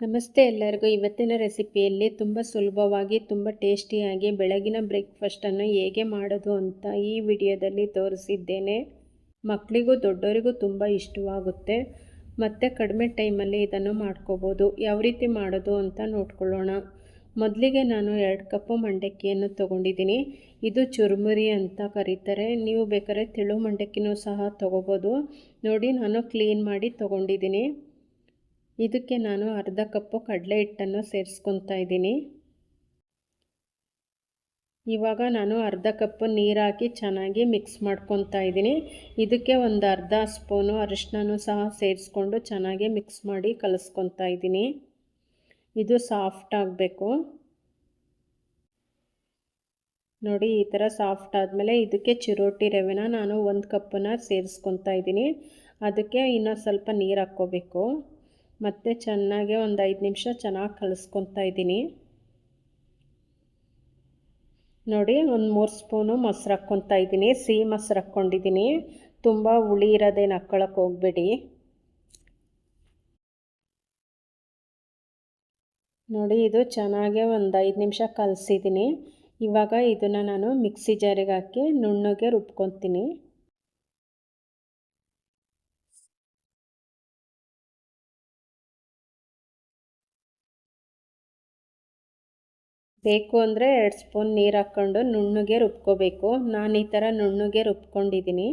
ನಮಸ್ತೆ ಎಲ್ಲರಿಗೂ. ಇವತ್ತಿನ ರೆಸಿಪಿಯಲ್ಲಿ ತುಂಬ ಸುಲಭವಾಗಿ ತುಂಬ ಟೇಸ್ಟಿಯಾಗಿ ಬೆಳಗಿನ ಬ್ರೇಕ್ಫಾಸ್ಟನ್ನು ಹೇಗೆ ಮಾಡೋದು ಅಂತ ಈ ವಿಡಿಯೋದಲ್ಲಿ ತೋರಿಸಿದ್ದೇನೆ. ಮಕ್ಕಳಿಗೂ ದೊಡ್ಡವರಿಗೂ ತುಂಬ ಇಷ್ಟವಾಗುತ್ತೆ ಮತ್ತು ಕಡಿಮೆ ಟೈಮಲ್ಲಿ ಇದನ್ನು ಮಾಡ್ಕೋಬೋದು. ಯಾವ ರೀತಿ ಮಾಡೋದು ಅಂತ ನೋಡ್ಕೊಳ್ಳೋಣ. ಮೊದಲಿಗೆ ನಾನು 2 ಕಪ್ಪು ಮಂಡಕ್ಕಿಯನ್ನು ತೊಗೊಂಡಿದ್ದೀನಿ. ಇದು ಚುರುಮುರಿ ಅಂತ ಕರೀತಾರೆ. ನೀವು ಬೇಕಾದ್ರೆ ತೆಳು ಮಂಡಕ್ಕಿನೂ ಸಹ ತೊಗೋಬೋದು. ನೋಡಿ, ನಾನು ಕ್ಲೀನ್ ಮಾಡಿ ತೊಗೊಂಡಿದ್ದೀನಿ. ಇದಕ್ಕೆ ನಾನು ಅರ್ಧ ಕಪ್ಪು ಕಡಲೆ ಹಿಟ್ಟನ್ನು ಸೇರಿಸ್ಕೊತಾ ಇದ್ದೀನಿ. ಇವಾಗ ನಾನು ಅರ್ಧ ಕಪ್ಪು ನೀರು ಹಾಕಿ ಚೆನ್ನಾಗಿ ಮಿಕ್ಸ್ ಮಾಡ್ಕೊತಾ ಇದ್ದೀನಿ. ಇದಕ್ಕೆ ಒಂದು ಅರ್ಧ ಸ್ಪೂನು ಅರಿಶಿನನೂ ಸಹ ಸೇರಿಸ್ಕೊಂಡು ಚೆನ್ನಾಗಿ ಮಿಕ್ಸ್ ಮಾಡಿ ಕಲಿಸ್ಕೊತಾ ಇದ್ದೀನಿ. ಇದು ಸಾಫ್ಟ್ ಆಗಬೇಕು. ನೋಡಿ, ಈ ಥರ ಸಾಫ್ಟ್ ಆದಮೇಲೆ ಇದಕ್ಕೆ ಚಿರೋಟಿ ರವೆನ ನಾನು 1 ಕಪ್ಪನ್ನ ಸೇರಿಸ್ಕೊತಾ ಇದ್ದೀನಿ. ಅದಕ್ಕೆ ಇನ್ನೂ ಸ್ವಲ್ಪ ನೀರು ಹಾಕ್ಕೋಬೇಕು. ಮತ್ತು ಚೆನ್ನಾಗಿ ಒಂದು 5 ನಿಮಿಷ ಚೆನ್ನಾಗಿ ಕಲಿಸ್ಕೊತಾ ಇದ್ದೀನಿ. ನೋಡಿ, ಒಂದು 3 ಸ್ಪೂನು ಮೊಸರು ಹಾಕ್ಕೊತಾ ಇದ್ದೀನಿ. ಸಿಹಿ ಮೊಸರು ಹಾಕ್ಕೊಂಡಿದ್ದೀನಿ. ತುಂಬ ಹುಳಿ ಇರೋದೇನು ಹಾಕ್ಕೊಳಕ್ಕೆ ಹೋಗಬೇಡಿ. ನೋಡಿ, ಇದು ಚೆನ್ನಾಗಿ ಒಂದು 5 ನಿಮಿಷ ಕಲಸಿದ್ದೀನಿ. ಇವಾಗ ಇದನ್ನು ನಾನು ಮಿಕ್ಸಿ ಜಾರಿಗೆ ಹಾಕಿ ನುಣ್ಣಗೆ ರುಬ್ಕೊತೀನಿ. ಬೇಕು ಅಂದರೆ 2 ಸ್ಪೂನ್ ನೀರು ಹಾಕ್ಕೊಂಡು ನುಣ್ಣಗೆ ರುಬ್ಕೋಬೇಕು. ನಾನು ಈ ಥರ ನುಣ್ಣಗೆ ರುಬ್ಕೊಂಡಿದ್ದೀನಿ.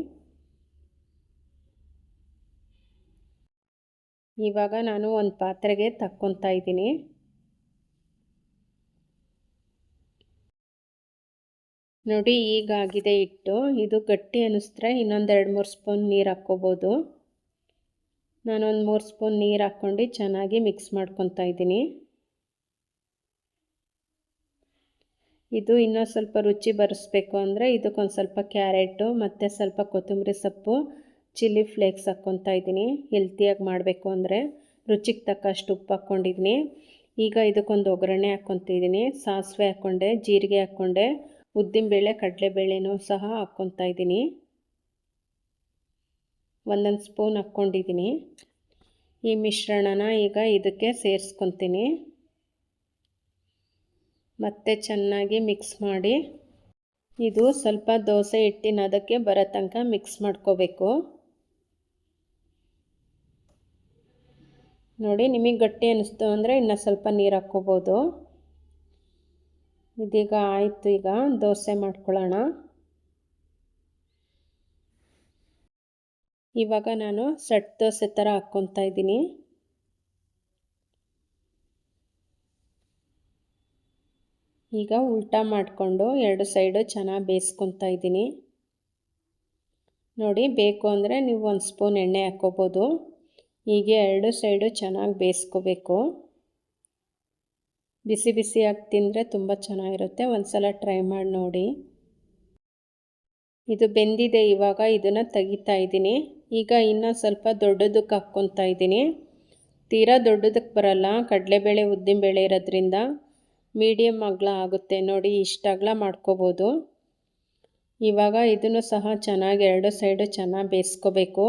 ಇವಾಗ ನಾನು ಒಂದು ಪಾತ್ರೆಗೆ ತಕ್ಕೊತಾ ಇದ್ದೀನಿ. ನೋಡಿ, ಈಗಾಗಿದೆ ಹಿಟ್ಟು. ಇದು ಗಟ್ಟಿ ಅನ್ನಿಸಿದ್ರೆ ಇನ್ನೊಂದು 2-3 ಸ್ಪೂನ್ ನೀರು ಹಾಕ್ಕೋಬೋದು. ನಾನೊಂದು 3 ಸ್ಪೂನ್ ನೀರು ಹಾಕ್ಕೊಂಡು ಚೆನ್ನಾಗಿ ಮಿಕ್ಸ್ ಮಾಡ್ಕೊತಾ ಇದ್ದೀನಿ. ಇದು ಇನ್ನೂ ಸ್ವಲ್ಪ ರುಚಿ ಬರಿಸ್ಬೇಕು ಅಂದರೆ ಇದಕ್ಕೊಂದು ಸ್ವಲ್ಪ ಕ್ಯಾರೆಟು ಮತ್ತು ಸ್ವಲ್ಪ ಕೊತ್ತಂಬರಿ ಸೊಪ್ಪು, ಚಿಲ್ಲಿ ಫ್ಲೇಕ್ಸ್ ಹಾಕ್ಕೊತಾ ಇದ್ದೀನಿ. ಹೆಲ್ತಿಯಾಗಿ ಮಾಡಬೇಕು ಅಂದರೆ ರುಚಿಗೆ ತಕ್ಕಷ್ಟು ಉಪ್ಪು ಹಾಕ್ಕೊಂಡಿದ್ದೀನಿ. ಈಗ ಇದಕ್ಕೊಂದು ಒಗ್ಗರಣೆ ಹಾಕ್ಕೊತಿದ್ದೀನಿ. ಸಾಸಿವೆ ಹಾಕ್ಕೊಂಡೆ, ಜೀರಿಗೆ ಹಾಕ್ಕೊಂಡೆ, ಉದ್ದಿನಬೇಳೆ ಕಡಲೆಬೇಳೆನೂ ಸಹ ಹಾಕ್ಕೊತಾ ಇದ್ದೀನಿ. 1 ಸ್ಪೂನ್ ಹಾಕ್ಕೊಂಡಿದ್ದೀನಿ. ಈ ಮಿಶ್ರಣನ ಈಗ ಇದಕ್ಕೆ ಸೇರಿಸ್ಕೊತೀನಿ. ಮತ್ತೆ ಚೆನ್ನಾಗಿ ಮಿಕ್ಸ್ ಮಾಡಿ ಇದು ಸ್ವಲ್ಪ ದೋಸೆ ಹಿಟ್ಟಿನ ಅದಕ್ಕೆ ಬರೋ ತನಕ ಮಿಕ್ಸ್ ಮಾಡ್ಕೋಬೇಕು. ನೋಡಿ, ನಿಮಗೆ ಗಟ್ಟಿ ಅನ್ನಿಸ್ತು ಅಂದರೆ ಇನ್ನೂ ಸ್ವಲ್ಪ ನೀರು ಹಾಕ್ಕೋಬೋದು. ಇದೀಗ ಆಯಿತು. ಈಗ ದೋಸೆ ಮಾಡ್ಕೊಳ್ಳೋಣ. ಇವಾಗ ನಾನು ಸೆಟ್ ದೋಸೆ ಥರ ಹಾಕ್ಕೊತಾ ಇದ್ದೀನಿ. ಈಗ ಉಲ್ಟಾ ಮಾಡಿಕೊಂಡು 2 ಸೈಡು ಚೆನ್ನಾಗಿ ಬೇಯಿಸ್ಕೊತಾ ಇದ್ದೀನಿ. ನೋಡಿ, ಬೇಕು ಅಂದರೆ ನೀವು 1 ಸ್ಪೂನ್ ಎಣ್ಣೆ ಹಾಕ್ಕೋಬೋದು. ಹೀಗೆ 2 ಸೈಡು ಚೆನ್ನಾಗಿ ಬೇಯಿಸ್ಕೋಬೇಕು. ಬಿಸಿ ಬಿಸಿಯಾಗಿ ತಿಂದರೆ ತುಂಬ ಚೆನ್ನಾಗಿರುತ್ತೆ. ಒಂದು ಸಲ ಟ್ರೈ ಮಾಡಿ ನೋಡಿ. ಇದು ಬೆಂದಿದೆ. ಇವಾಗ ಇದನ್ನು ತೆಗಿತಾ ಇದ್ದೀನಿ. ಈಗ ಇನ್ನೂ ಸ್ವಲ್ಪ ದೊಡ್ಡದಕ್ಕೆ ಹಾಕ್ಕೊತಾ ಇದ್ದೀನಿ. ತೀರಾ ದೊಡ್ಡದಕ್ಕೆ ಬರಲ್ಲ, ಕಡಲೆಬೇಳೆ ಉದ್ದಿನಬೇಳೆ ಇರೋದ್ರಿಂದ ಮೀಡಿಯಮ್ ಅಗಲ ಆಗುತ್ತೆ. ನೋಡಿ, ಇಷ್ಟು ಅಗಲ ಮಾಡ್ಕೋಬೋದು. ಇವಾಗ ಇದನ್ನು ಸಹ ಚೆನ್ನಾಗಿ 2 ಸೈಡು ಚೆನ್ನಾಗಿ ಬೇಯಿಸ್ಕೋಬೇಕು.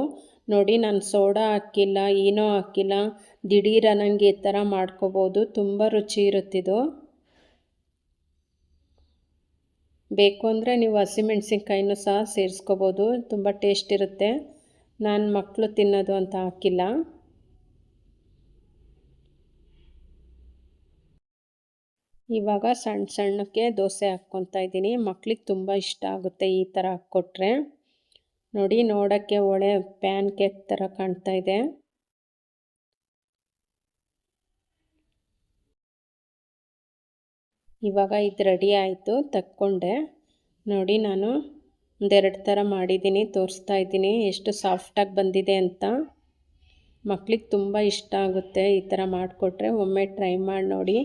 ನೋಡಿ, ನಾನು ಸೋಡಾ ಹಾಕಿಲ್ಲ, ಏನೋ ಹಾಕಿಲ್ಲ. ದಿಢೀರ್ ಅನ್ನಂಗೆ ಈ ಥರ ಮಾಡ್ಕೋಬೋದು. ತುಂಬ ರುಚಿ ಇರುತ್ತಿದು. ಬೇಕು ಅಂದರೆ ನೀವು ಹಸಿಮೆಣ್ಸಿನ್ಕಾಯಿನೂ ಸಹ ಸೇರಿಸ್ಕೋಬೋದು. ತುಂಬ ಟೇಸ್ಟ್ ಇರುತ್ತೆ. ನಾನು ಮಕ್ಕಳು ತಿನ್ನೋದು ಅಂತ ಹಾಕಿಲ್ಲ. ಇವಾಗ ಸಣ್ಣ ಸಣ್ಣಕ್ಕೆ ದೋಸೆ ಹಾಕ್ಕೊತಾ ಇದ್ದೀನಿ. ಮಕ್ಳಿಗೆ ತುಂಬ ಇಷ್ಟ ಆಗುತ್ತೆ ಈ ಥರ ಹಾಕ್ಕೊಟ್ರೆ. ನೋಡಿ, ನೋಡೋಕ್ಕೆ ಒಳ್ಳೆ ಪ್ಯಾನ್ ಕೇಕ್ ಥರ ಕಾಣ್ತಾ ಇದೆ. ಇವಾಗ ಇದು ರೆಡಿ ಆಯಿತು, ತಕ್ಕೊಂಡೆ. ನೋಡಿ, ನಾನು 1-2 ಥರ ಮಾಡಿದ್ದೀನಿ, ತೋರಿಸ್ತಾ ಇದ್ದೀನಿ ಎಷ್ಟು ಸಾಫ್ಟಾಗಿ ಬಂದಿದೆ ಅಂತ. ಮಕ್ಳಿಗೆ ತುಂಬ ಇಷ್ಟ ಆಗುತ್ತೆ ಈ ಥರ ಮಾಡಿಕೊಟ್ರೆ. ಒಮ್ಮೆ ಟ್ರೈ ಮಾಡಿ ನೋಡಿ.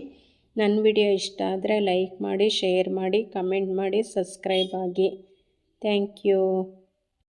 ನನ್ನ ವಿಡಿಯೋ ಇಷ್ಟ ಆದರೆ ಲೈಕ್ ಮಾಡಿ, ಶೇರ್ ಮಾಡಿ, ಕಮೆಂಟ್ ಮಾಡಿ, ಸಬ್ಸ್ಕ್ರೈಬ್ ಆಗಿ. Thank you.